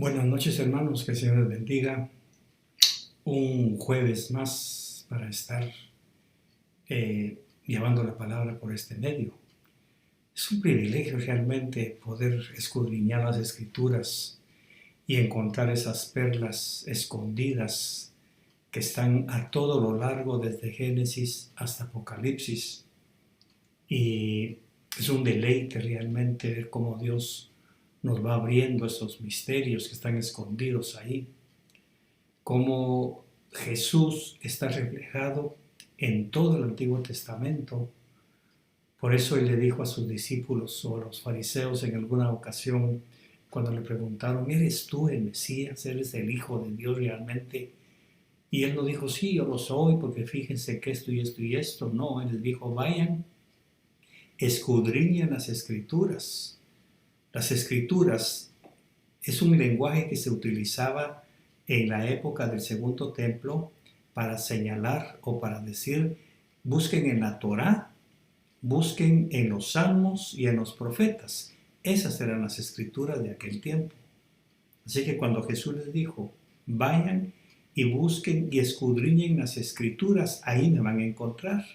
Buenas noches, hermanos, que el Señor les bendiga. Un jueves más para estar llevando la palabra por este medio. Es un privilegio realmente poder escudriñar las Escrituras y encontrar esas perlas escondidas que están a todo lo largo desde Génesis hasta Apocalipsis. Y es un deleite realmente ver cómo Dios nos va abriendo esos misterios que están escondidos ahí. Cómo Jesús está reflejado en todo el Antiguo Testamento. Por eso Él le dijo a sus discípulos o a los fariseos en alguna ocasión, cuando le preguntaron, ¿eres tú el Mesías? ¿Eres el Hijo de Dios realmente? Y Él no dijo, sí, yo lo soy, porque fíjense que esto y esto y esto. No, Él les dijo, vayan, escudriñen las Escrituras. Las Escrituras es un lenguaje que se utilizaba en la época del Segundo Templo para señalar o para decir, busquen en la Torá, busquen en los Salmos y en los profetas. Esas eran las escrituras de aquel tiempo. Así que cuando Jesús les dijo, vayan y busquen y escudriñen las escrituras, ahí me van a encontrar.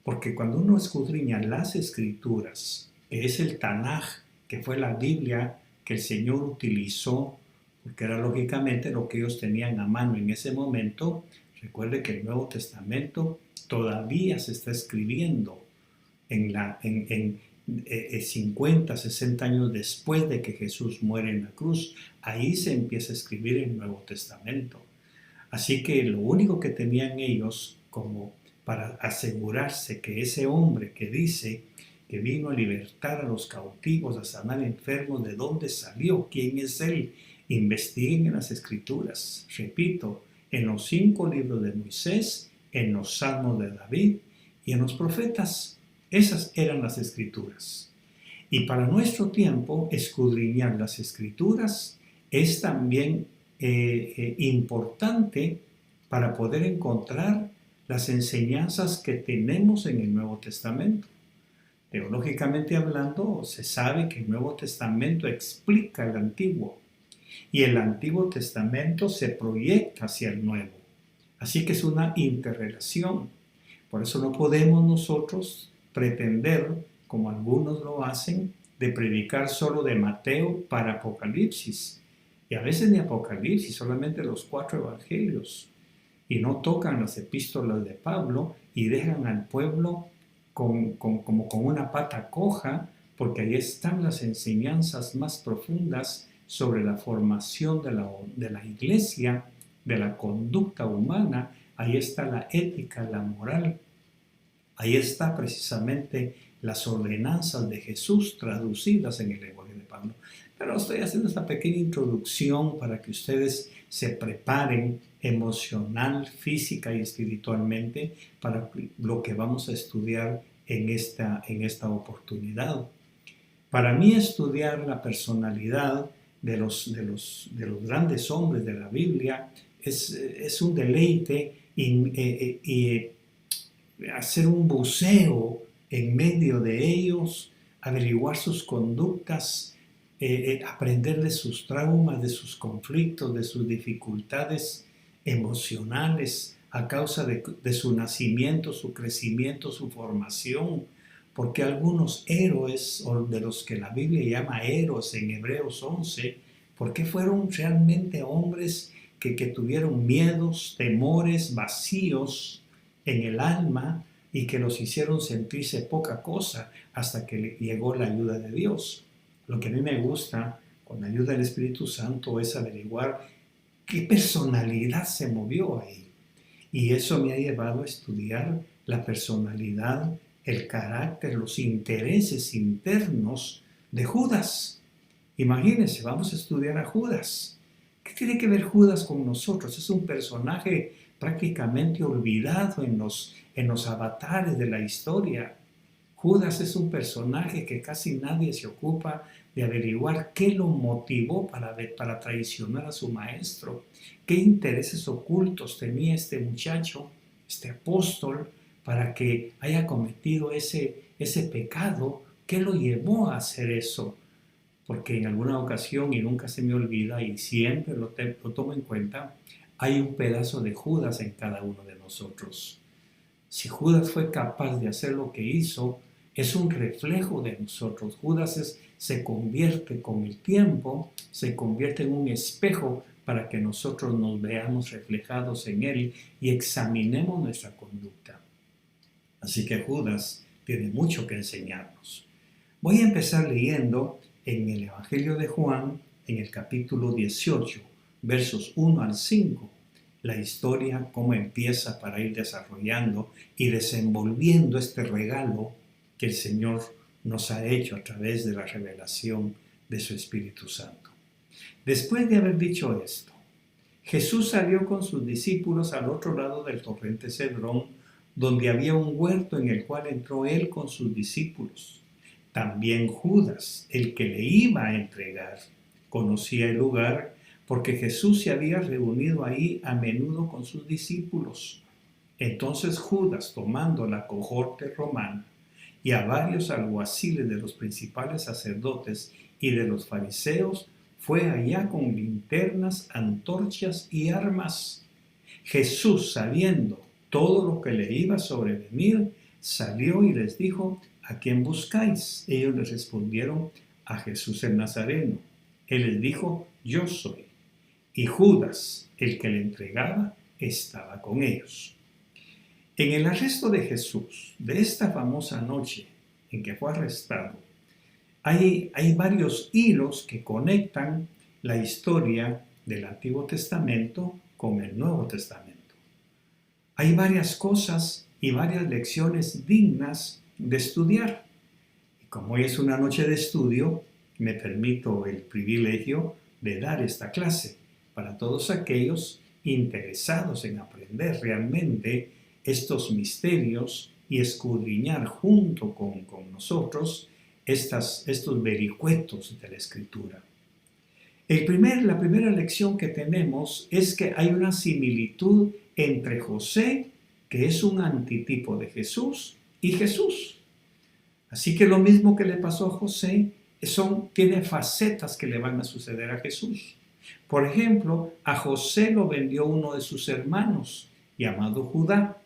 Porque cuando uno escudriña las escrituras, que es el Tanaj, que fue la Biblia que el Señor utilizó, porque era lógicamente lo que ellos tenían a mano en ese momento. Recuerde que el Nuevo Testamento todavía se está escribiendo en 50, 60 años después de que Jesús muere en la cruz. Ahí se empieza a escribir el Nuevo Testamento. Así que lo único que tenían ellos como para asegurarse que ese hombre que dice que vino a libertar a los cautivos, a sanar enfermos, ¿de dónde salió? ¿Quién es él? Investiguen en las Escrituras. Repito, en los 5 libros de Moisés, en los Salmos de David y en los profetas. Esas eran las Escrituras. Y para nuestro tiempo, escudriñar las Escrituras es también importante para poder encontrar las enseñanzas que tenemos en el Nuevo Testamento. Teológicamente hablando, se sabe que el Nuevo Testamento explica el Antiguo y el Antiguo Testamento se proyecta hacia el Nuevo. Así que es una interrelación. Por eso no podemos nosotros pretender, como algunos lo hacen, de predicar solo de Mateo para Apocalipsis. Y a veces ni Apocalipsis, solamente los 4 evangelios. Y no tocan las epístolas de Pablo y dejan al pueblo como con una pata coja, porque ahí están las enseñanzas más profundas sobre la formación de la iglesia, de la conducta humana. Ahí está la ética, la moral. Ahí está precisamente las ordenanzas de Jesús traducidas en el lenguaje de Pablo. Pero estoy haciendo esta pequeña introducción para que ustedes se preparen emocional, física y espiritualmente para lo que vamos a estudiar en esta oportunidad. Para mí estudiar la personalidad de los grandes hombres de la Biblia es un deleite y hacer un buceo en medio de ellos, averiguar sus conductas, aprender de sus traumas, de sus conflictos, de sus dificultades emocionales a causa de su nacimiento, su crecimiento, su formación. Porque algunos héroes, o de los que la Biblia llama héroes en Hebreos 11, porque fueron realmente hombres que tuvieron miedos, temores, vacíos en el alma y que los hicieron sentirse poca cosa hasta que llegó la ayuda de Dios. Lo que a mí me gusta con la ayuda del Espíritu Santo es averiguar qué personalidad se movió ahí. Y eso me ha llevado a estudiar la personalidad, el carácter, los intereses internos de Judas. Imagínense, vamos a estudiar a Judas. ¿Qué tiene que ver Judas con nosotros? Es un personaje prácticamente olvidado en los avatares de la historia. Judas es un personaje que casi nadie se ocupa de averiguar qué lo motivó para traicionar a su maestro, qué intereses ocultos tenía este muchacho, este apóstol, para que haya cometido ese pecado, qué lo llevó a hacer eso. porque en alguna ocasión, y nunca se me olvida, y siempre lo tomo en cuenta, hay un pedazo de Judas en cada uno de nosotros. Si Judas fue capaz de hacer lo que hizo, es un reflejo de nosotros. Judas se convierte con el tiempo, se convierte en un espejo para que nosotros nos veamos reflejados en él y examinemos nuestra conducta. Así que Judas tiene mucho que enseñarnos. Voy a empezar leyendo en el Evangelio de Juan, en el capítulo 18, versos 1 al 5, la historia, cómo empieza para ir desarrollando y desenvolviendo este regalo que el Señor nos ha hecho a través de la revelación de su Espíritu Santo. Después de haber dicho esto, Jesús salió con sus discípulos al otro lado del torrente Cedrón, donde había un huerto en el cual entró él con sus discípulos. También Judas, el que le iba a entregar, conocía el lugar porque Jesús se había reunido ahí a menudo con sus discípulos. Entonces Judas, tomando la cohorte romana y a varios alguaciles de los principales sacerdotes y de los fariseos, fue allá con linternas, antorchas y armas. Jesús, sabiendo todo lo que le iba a sobrevenir, salió y les dijo: ¿a quién buscáis? Ellos les respondieron: a Jesús el Nazareno. Él les dijo: yo soy. Y Judas, el que le entregaba, estaba con ellos. En el arresto de Jesús, de esta famosa noche en que fue arrestado, hay varios hilos que conectan la historia del Antiguo Testamento con el Nuevo Testamento. Hay varias cosas y varias lecciones dignas de estudiar. Y como hoy es una noche de estudio, me permito el privilegio de dar esta clase para todos aquellos interesados en aprender realmente estos misterios y escudriñar junto con nosotros estos vericuetos de la Escritura. La primera lección que tenemos es que hay una similitud entre José, que es un antitipo de Jesús, y Jesús. Así que lo mismo que le pasó a José tiene facetas que le van a suceder a Jesús. Por ejemplo, a José lo vendió uno de sus hermanos, llamado Judá.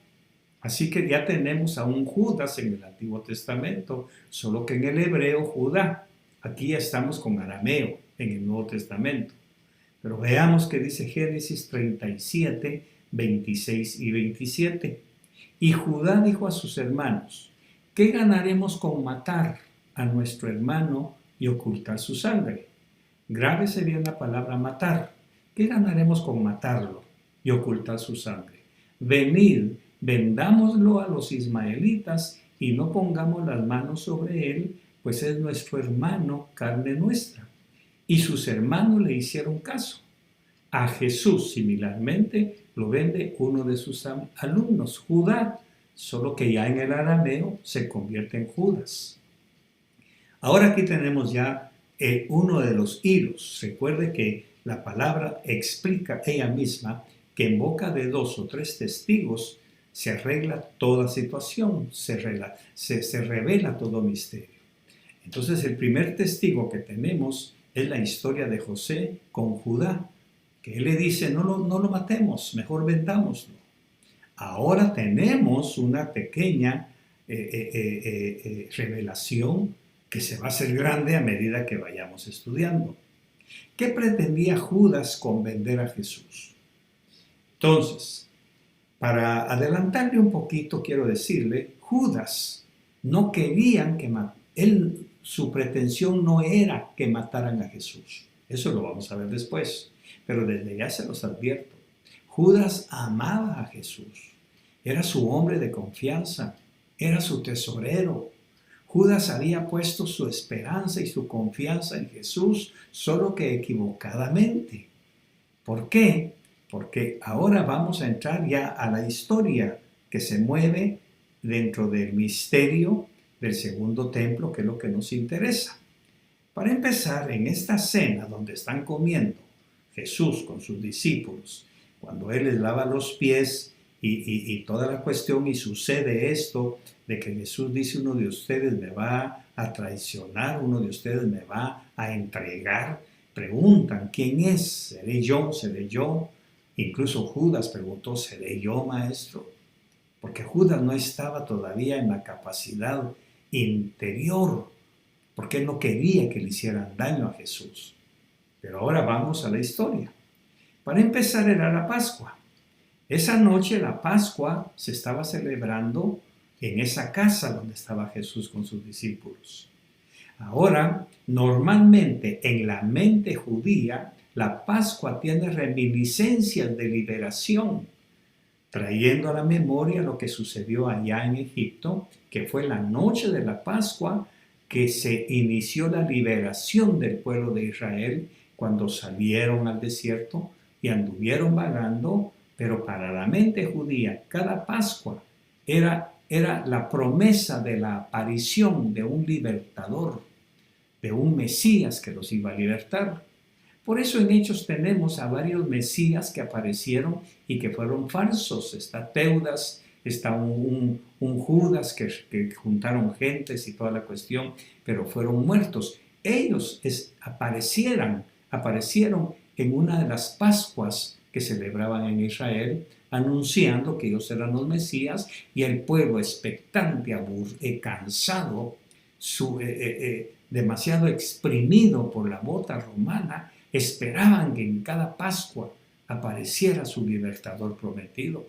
Así que ya tenemos a un Judas en el Antiguo Testamento, solo que en el hebreo Judá. Aquí ya estamos con arameo en el Nuevo Testamento. Pero veamos qué dice Génesis 37, 26 y 27. Y Judá dijo a sus hermanos: ¿qué ganaremos con matar a nuestro hermano y ocultar su sangre? Grábese bien la palabra matar. ¿Qué ganaremos con matarlo y ocultar su sangre? Venid, vendámoslo a los ismaelitas y no pongamos las manos sobre él, pues es nuestro hermano, carne nuestra. Y sus hermanos le hicieron caso. A Jesús, similarmente, lo vende uno de sus alumnos, Judá, solo que ya en el arameo se convierte en Judas. Ahora aquí tenemos ya uno de los hilos. Recuerde que la palabra explica ella misma que en boca de 2 o 3 testigos se arregla toda situación, se revela todo misterio. Entonces el primer testigo que tenemos es la historia de José con Judá, que él le dice: no lo matemos, mejor vendámoslo. Ahora tenemos una pequeña revelación que se va a hacer grande a medida que vayamos estudiando. ¿Qué pretendía Judas con vender a Jesús? Entonces, para adelantarle un poquito, quiero decirle, Judas no querían su pretensión no era que mataran a Jesús. Eso lo vamos a ver después. Pero desde ya se los advierto. Judas amaba a Jesús. Era su hombre de confianza. Era su tesorero. Judas había puesto su esperanza y su confianza en Jesús, solo que equivocadamente. ¿Por qué? Porque ahora vamos a entrar ya a la historia que se mueve dentro del misterio del segundo templo, que es lo que nos interesa. Para empezar, en esta cena donde están comiendo Jesús con sus discípulos, cuando Él les lava los pies y toda la cuestión, y sucede esto de que Jesús dice: uno de ustedes me va a traicionar, uno de ustedes me va a entregar. Preguntan: ¿quién es? ¿Seré yo? ¿Seré yo? Incluso Judas preguntó: ¿seré yo, maestro? Porque Judas no estaba todavía en la capacidad interior, porque él no quería que le hicieran daño a Jesús. Pero ahora vamos a la historia. Para empezar, era la Pascua. Esa noche la Pascua se estaba celebrando en esa casa donde estaba Jesús con sus discípulos. Ahora, normalmente en la mente judía, la Pascua tiene reminiscencias de liberación, trayendo a la memoria lo que sucedió allá en Egipto, que fue la noche de la Pascua que se inició la liberación del pueblo de Israel cuando salieron al desierto y anduvieron vagando. Pero para la mente judía, cada Pascua era la promesa de la aparición de un libertador, de un Mesías que los iba a libertar. Por eso en Hechos tenemos a varios Mesías que aparecieron y que fueron falsos. Está Teudas, está un Judas que juntaron gentes y toda la cuestión, pero fueron muertos. Ellos aparecieron en una de las Pascuas que celebraban en Israel, anunciando que ellos eran los Mesías, y el pueblo expectante, cansado, demasiado exprimido por la bota romana, esperaban que en cada Pascua apareciera su libertador prometido.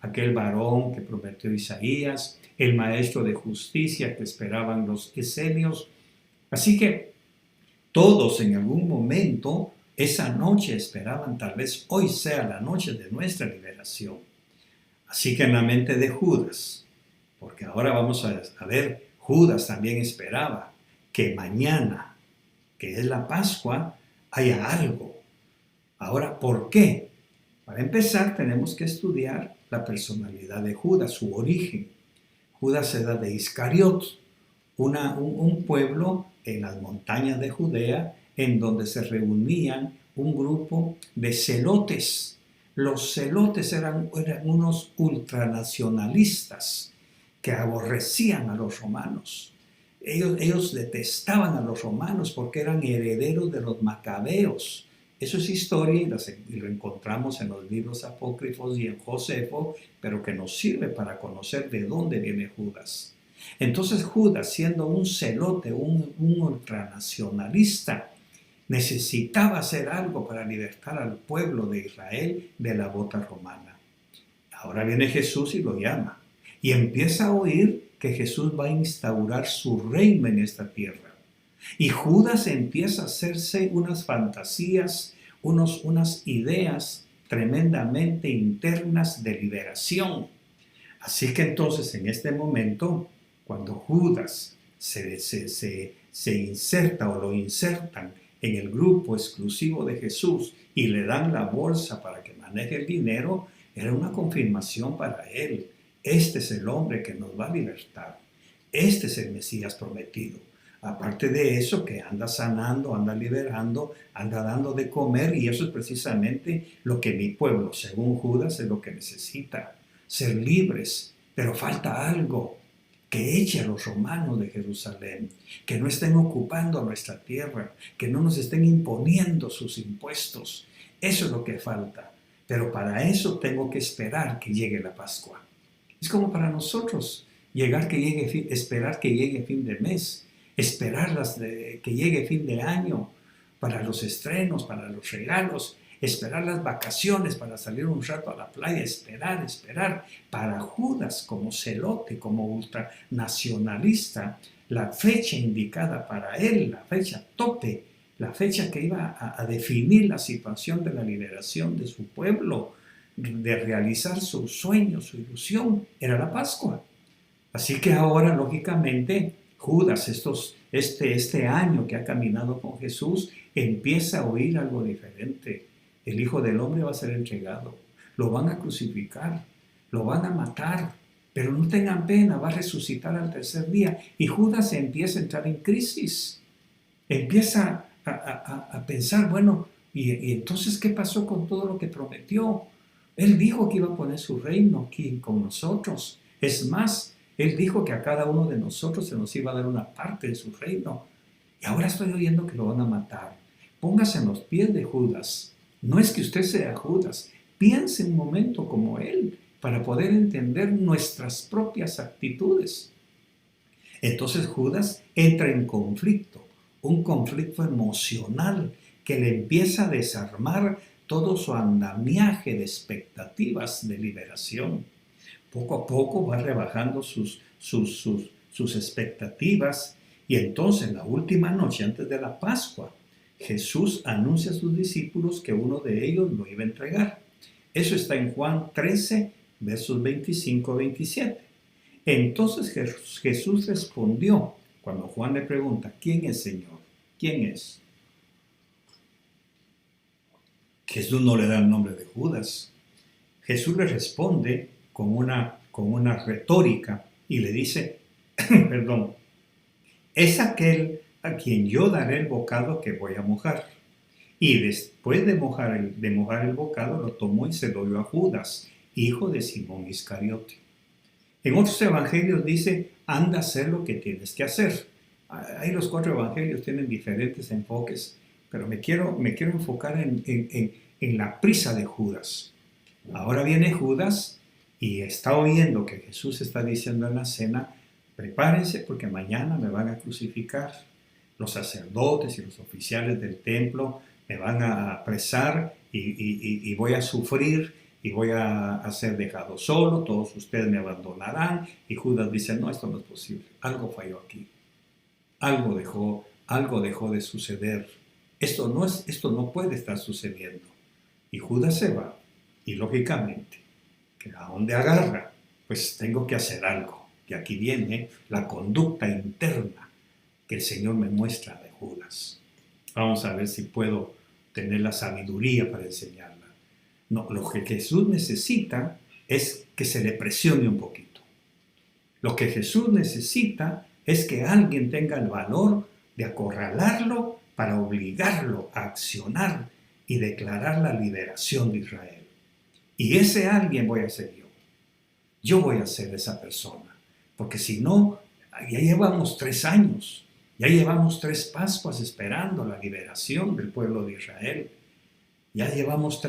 Aquel varón que prometió Isaías, el maestro de justicia que esperaban los esenios. Así que todos en algún momento esa noche esperaban: tal vez hoy sea la noche de nuestra liberación. Así que en la mente de Judas, porque ahora vamos a ver, Judas también esperaba que mañana, que es la Pascua, haya algo. Ahora, ¿por qué? Para empezar, tenemos que estudiar la personalidad de Judas, su origen. Judas era de Iscariot, un pueblo en las montañas de Judea, en donde se reunían un grupo de celotes. Los celotes eran unos ultranacionalistas que aborrecían a los romanos. Ellos detestaban a los romanos porque eran herederos de los macabeos. Eso es historia y lo encontramos en los libros apócrifos y en Josefo, pero que nos sirve para conocer de dónde viene Judas. Entonces Judas, siendo un celote, un ultranacionalista, necesitaba hacer algo para libertar al pueblo de Israel de la bota romana. Ahora viene Jesús y lo llama, y empieza a oír que Jesús va a instaurar su reino en esta tierra. Y Judas empieza a hacerse unas fantasías, unas ideas tremendamente internas de liberación. Así que entonces en este momento, cuando Judas se inserta o lo insertan en el grupo exclusivo de Jesús y le dan la bolsa para que maneje el dinero, era una confirmación para él. Este es el hombre que nos va a libertar. Este es el Mesías prometido. Aparte de eso, que anda sanando, anda liberando, anda dando de comer, y eso es precisamente lo que mi pueblo, según Judas, es lo que necesita. Ser libres, pero falta algo: que eche a los romanos de Jerusalén, que no estén ocupando nuestra tierra, que no nos estén imponiendo sus impuestos. Eso es lo que falta. Pero para eso tengo que esperar que llegue la Pascua. Es como para nosotros esperar que llegue fin de mes, esperar que llegue fin de año para los estrenos, para los regalos, esperar las vacaciones para salir un rato a la playa, esperar. Para Judas, como celote, como ultranacionalista, la fecha indicada para él, la fecha tope, la fecha que iba a definir la situación de la liberación de su pueblo, de realizar su sueño, su ilusión, era la Pascua. Así que ahora, lógicamente, Judas, este año que ha caminado con Jesús, empieza a oír algo diferente. El Hijo del Hombre va a ser entregado, lo van a crucificar, lo van a matar, pero no tengan pena, va a resucitar al tercer día. Y Judas empieza a entrar en crisis, empieza a pensar, bueno, ¿y entonces qué pasó con todo lo que prometió? Él dijo que iba a poner su reino aquí con nosotros. Es más, Él dijo que a cada uno de nosotros se nos iba a dar una parte de su reino. Y ahora estoy oyendo que lo van a matar. Póngase en los pies de Judas. No es que usted sea Judas. Piense un momento como Él para poder entender nuestras propias actitudes. Entonces Judas entra en conflicto, un conflicto emocional que le empieza a desarmar todo su andamiaje de expectativas de liberación. Poco a poco va rebajando sus expectativas y entonces la última noche antes de la Pascua, Jesús anuncia a sus discípulos que uno de ellos lo iba a entregar. Eso está en Juan 13, versos 25 a 27. Entonces Jesús respondió, cuando Juan le pregunta, ¿quién es Señor? ¿Quién es? Jesús no le da el nombre de Judas. Jesús le responde con una retórica y le dice, perdón, es aquel a quien yo daré el bocado que voy a mojar. Y después de mojar el bocado, lo tomó y se lo dio a Judas, hijo de Simón Iscariote. En otros evangelios dice, anda a hacer lo que tienes que hacer. Ahí los 4 evangelios tienen diferentes enfoques, pero me quiero enfocar en la prisa de Judas. Ahora viene Judas y está oyendo que Jesús está diciendo en la cena, prepárense porque mañana me van a crucificar. Los sacerdotes y los oficiales del templo me van a apresar y voy a sufrir y voy a ser dejado solo, todos ustedes me abandonarán. Y Judas dice, no, esto no es posible, algo falló aquí, algo dejó de suceder, esto no puede estar sucediendo. Y Judas se va, y lógicamente, que a dónde agarra, pues tengo que hacer algo. Y aquí viene la conducta interna que el Señor me muestra de Judas. Vamos a ver si puedo tener la sabiduría para enseñarla. No, lo que Jesús necesita es que se le presione un poquito. Lo que Jesús necesita es que alguien tenga el valor de acorralarlo para obligarlo a accionar y declarar la liberación de Israel. Y ese alguien voy a ser yo. Yo voy a ser esa persona. Porque si no, ya llevamos 3 años. Ya llevamos 3 Pascuas esperando la liberación del pueblo de Israel. Ya llevamos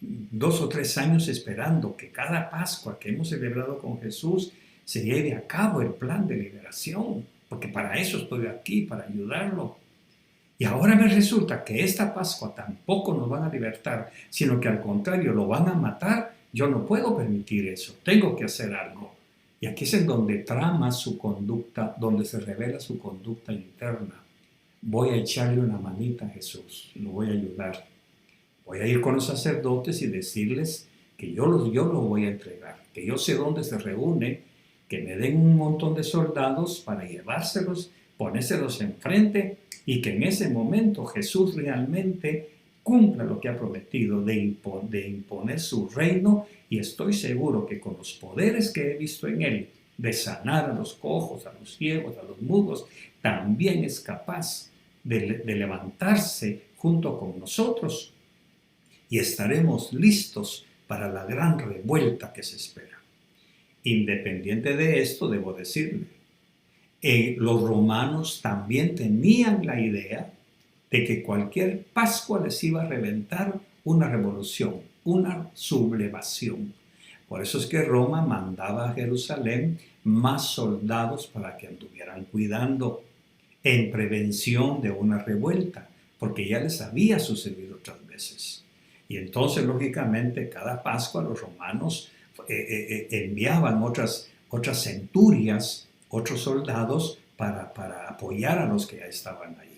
2 o 3 años esperando que cada Pascua que hemos celebrado con Jesús se lleve a cabo el plan de liberación, porque para eso estoy aquí, para ayudarlo. Y ahora me resulta que esta Pascua tampoco nos van a libertar, sino que al contrario lo van a matar. Yo no puedo permitir eso, tengo que hacer algo. Y aquí es en donde trama su conducta, donde se revela su conducta interna. Voy a echarle una manita a Jesús, lo voy a ayudar. Voy a ir con los sacerdotes y decirles que yo lo voy a entregar, que yo sé dónde se reúne, que me den un montón de soldados para llevárselos, ponérselos enfrente y que en ese momento Jesús realmente cumpla lo que ha prometido de imponer su reino, y estoy seguro que con los poderes que he visto en él, de sanar a los cojos, a los ciegos, a los mudos, también es capaz de levantarse junto con nosotros y estaremos listos para la gran revuelta que se espera. Independiente de esto, debo decirle, los romanos también tenían la idea de que cualquier Pascua les iba a reventar una revolución, una sublevación. Por eso es que Roma mandaba a Jerusalén más soldados para que anduvieran cuidando en prevención de una revuelta, porque ya les había sucedido otras veces. Y entonces, lógicamente, cada Pascua los romanos enviaban otras centurias, otros soldados para apoyar a los que ya estaban allí.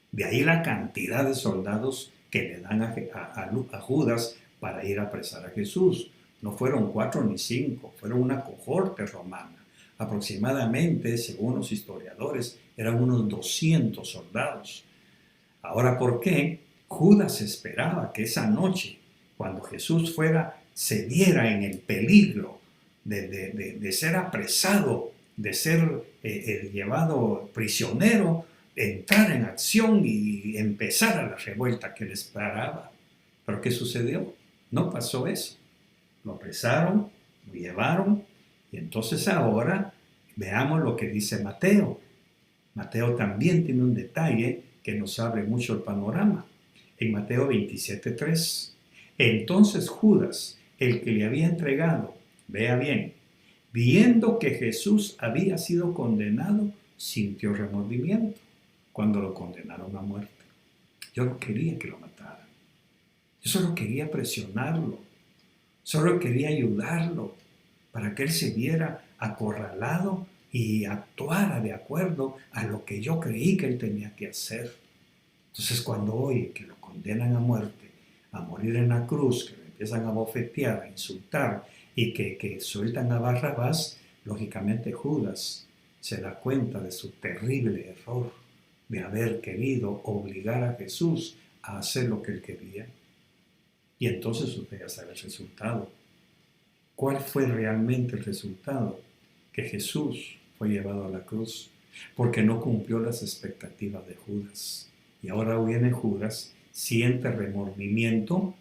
De ahí la cantidad de soldados que le dan a Judas para ir a apresar a Jesús. No fueron 4 ni 5, fueron una cohorte romana. Aproximadamente, según los historiadores, eran unos 200 soldados. Ahora, ¿por qué Judas esperaba que esa noche, cuando Jesús se viera en el peligro de ser apresado, de ser llevado prisionero, entrar en acción y empezar a la revuelta que le esperaba? ¿Pero qué sucedió? No pasó eso. Lo apresaron, lo llevaron, y entonces ahora veamos lo que dice Mateo. Mateo también tiene un detalle que nos abre mucho el panorama. En Mateo 27:3. Entonces Judas, el que le había entregado, vea bien, viendo que Jesús había sido condenado, sintió remordimiento cuando lo condenaron a muerte. Yo no quería que lo mataran. Yo solo quería presionarlo. Solo quería ayudarlo para que él se viera acorralado y actuara de acuerdo a lo que yo creí que él tenía que hacer. Entonces, cuando oye que lo condenan a muerte, a morir en la cruz, que lo empiezan a bofetear, a insultar y que sueltan a Barrabás, lógicamente Judas se da cuenta de su terrible error de haber querido obligar a Jesús a hacer lo que él quería. Y entonces usted ya sabe el resultado. ¿Cuál fue realmente el resultado? Que Jesús fue llevado a la cruz porque no cumplió las expectativas de Judas. Y ahora viene Judas, siente remordimiento,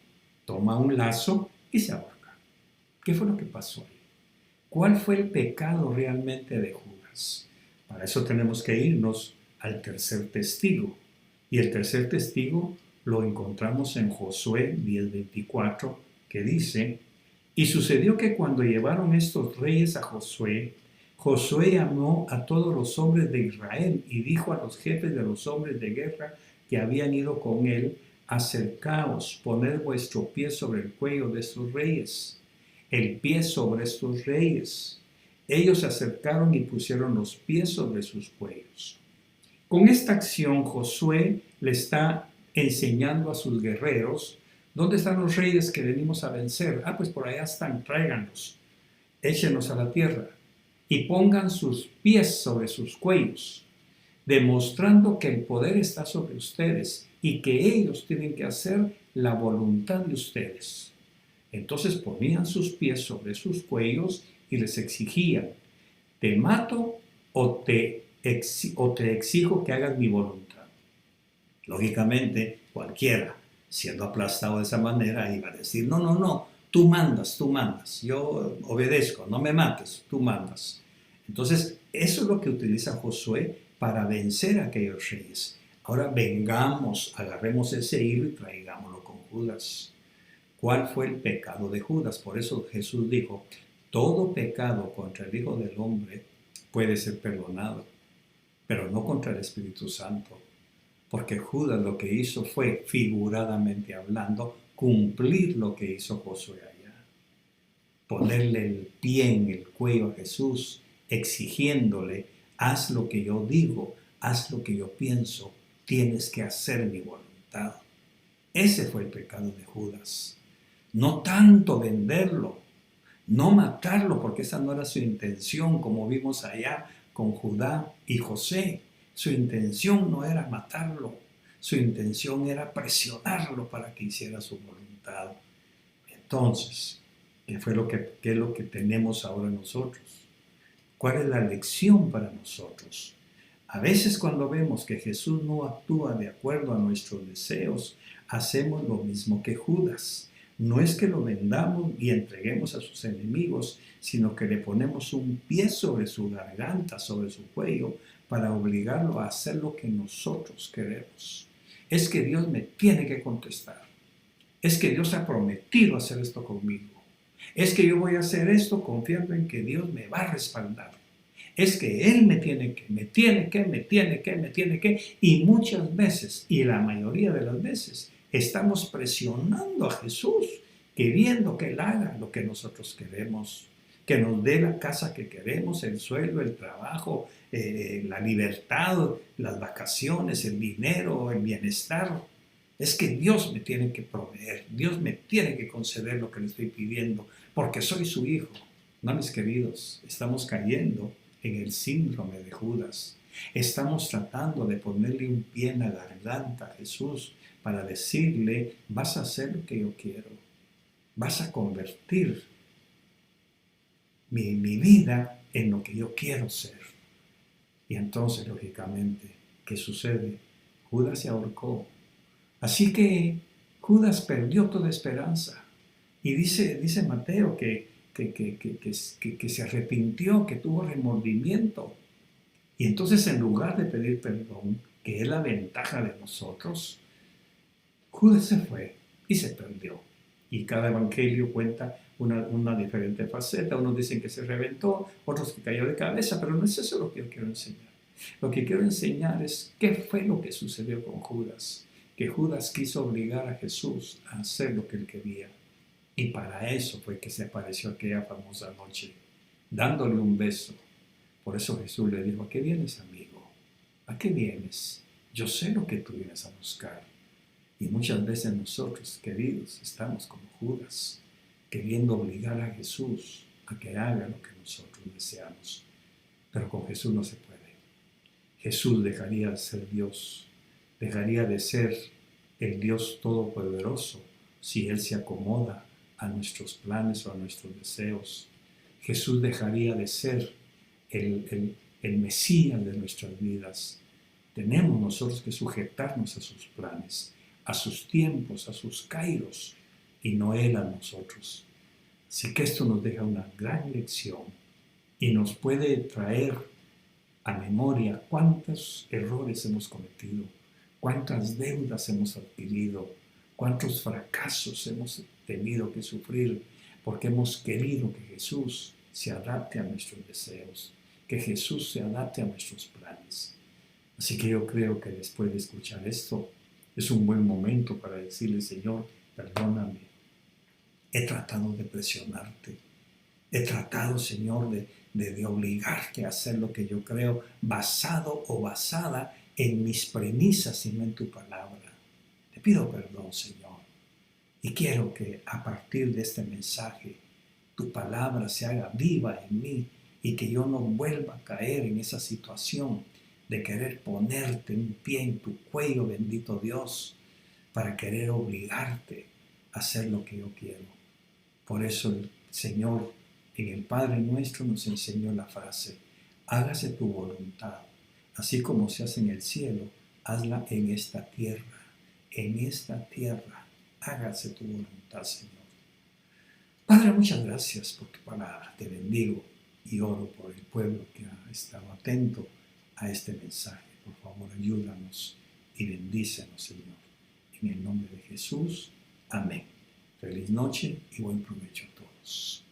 toma un lazo y se ahorca. ¿Qué fue lo que pasó ahí? ¿Cuál fue el pecado realmente de Judas? Para eso tenemos que irnos al tercer testigo. Y el tercer testigo lo encontramos en Josué 10:24, que dice: y sucedió que cuando llevaron estos reyes a Josué, Josué llamó a todos los hombres de Israel y dijo a los jefes de los hombres de guerra que habían ido con él: acercaos, poned vuestro pie sobre el cuello de estos reyes, el pie sobre estos reyes. Ellos se acercaron y pusieron los pies sobre sus cuellos. Con esta acción, Josué le está enseñando a sus guerreros: ¿dónde están los reyes que venimos a vencer? Ah, pues por allá están, tráiganlos, échenlos a la tierra y pongan sus pies sobre sus cuellos, demostrando que el poder está sobre ustedes y que ellos tienen que hacer la voluntad de ustedes. Entonces ponían sus pies sobre sus cuellos y les exigían: te mato o te exijo que hagas mi voluntad. Lógicamente, cualquiera, siendo aplastado de esa manera, iba a decir: no, no, no, tú mandas, yo obedezco, no me mates, tú mandas. Entonces, eso es lo que utiliza Josué para vencer a aquellos reyes. Ahora vengamos, agarremos ese hilo y traigámoslo con Judas. ¿Cuál fue el pecado de Judas? Por eso Jesús dijo: todo pecado contra el Hijo del Hombre puede ser perdonado, pero no contra el Espíritu Santo. Porque Judas lo que hizo fue, figuradamente hablando, cumplir lo que hizo Josué allá. Ponerle el pie en el cuello a Jesús, exigiéndole: haz lo que yo digo, haz lo que yo pienso, tienes que hacer mi voluntad. Ese fue el pecado de Judas. No tanto venderlo, no matarlo, porque esa no era su intención, como vimos allá con Judá y José. Su intención no era matarlo, su intención era presionarlo para que hiciera su voluntad. Entonces, ¿qué es lo que tenemos ahora nosotros? ¿Cuál es la lección para nosotros? A veces, cuando vemos que Jesús no actúa de acuerdo a nuestros deseos, hacemos lo mismo que Judas. No es que lo vendamos y entreguemos a sus enemigos, sino que le ponemos un pie sobre su garganta, sobre su cuello, para obligarlo a hacer lo que nosotros queremos. Es que Dios me tiene que contestar. Es que Dios ha prometido hacer esto conmigo. Es que yo voy a hacer esto confiando en que Dios me va a respaldar. Es que Él me tiene que, y muchas veces, y la mayoría de las veces, estamos presionando a Jesús, queriendo que Él haga lo que nosotros queremos, que nos dé la casa que queremos, el sueldo, el trabajo, la libertad, las vacaciones, el dinero, el bienestar. Es que Dios me tiene que proveer, Dios me tiene que conceder lo que le estoy pidiendo, porque soy su hijo. No, mis queridos, estamos cayendo en el síndrome de Judas. Estamos tratando de ponerle un pie en la garganta a Jesús para decirle: vas a hacer lo que yo quiero, vas a convertir mi vida en lo que yo quiero ser. Y entonces, lógicamente, ¿qué sucede? Judas se ahorcó. Así que Judas perdió toda esperanza. Y dice Mateo que se arrepintió, que tuvo remordimiento. Y entonces en lugar de pedir perdón, que es la ventaja de nosotros, Judas se fue y se perdió. Y cada evangelio cuenta una diferente faceta. Unos dicen que se reventó, otros que cayó de cabeza, pero no es eso lo que yo quiero enseñar. Lo que quiero enseñar es qué fue lo que sucedió con Judas. Que Judas quiso obligar a Jesús a hacer lo que él quería. Y para eso fue que se apareció aquella famosa noche, dándole un beso. Por eso Jesús le dijo: ¿a qué vienes, amigo? ¿A qué vienes? Yo sé lo que tú vienes a buscar. Y muchas veces nosotros, queridos, estamos como Judas, queriendo obligar a Jesús a que haga lo que nosotros deseamos. Pero con Jesús no se puede. Jesús dejaría de ser Dios, dejaría de ser el Dios todopoderoso si Él se acomoda a nuestros planes o a nuestros deseos. Jesús dejaría de ser el Mesías de nuestras vidas. Tenemos nosotros que sujetarnos a sus planes, a sus tiempos, a sus kairos, y no Él a nosotros. Así que esto nos deja una gran lección y nos puede traer a memoria cuántos errores hemos cometido, cuántas deudas hemos adquirido, cuántos fracasos hemos tenido que sufrir porque hemos querido que Jesús se adapte a nuestros deseos, que Jesús se adapte a nuestros planes. Así que yo creo que después de escuchar esto, es un buen momento para decirle: Señor, perdóname, he tratado de presionarte, he tratado, Señor, de obligarte a hacer lo que yo creo, basado o basada en mis premisas y no en tu palabra. Te pido perdón, Señor, y quiero que a partir de este mensaje, tu palabra se haga viva en mí y que yo no vuelva a caer en esa situación de querer ponerte un pie en tu cuello, bendito Dios, para querer obligarte a hacer lo que yo quiero. Por eso el Señor en el Padre Nuestro nos enseñó la frase: hágase tu voluntad, así como se hace en el cielo, hazla en esta tierra. En esta tierra, hágase tu voluntad, Señor. Padre, muchas gracias por tu palabra. Te bendigo y oro por el pueblo que ha estado atento a este mensaje. Por favor, ayúdanos y bendícenos, Señor. En el nombre de Jesús. Amén. Feliz noche y buen provecho a todos.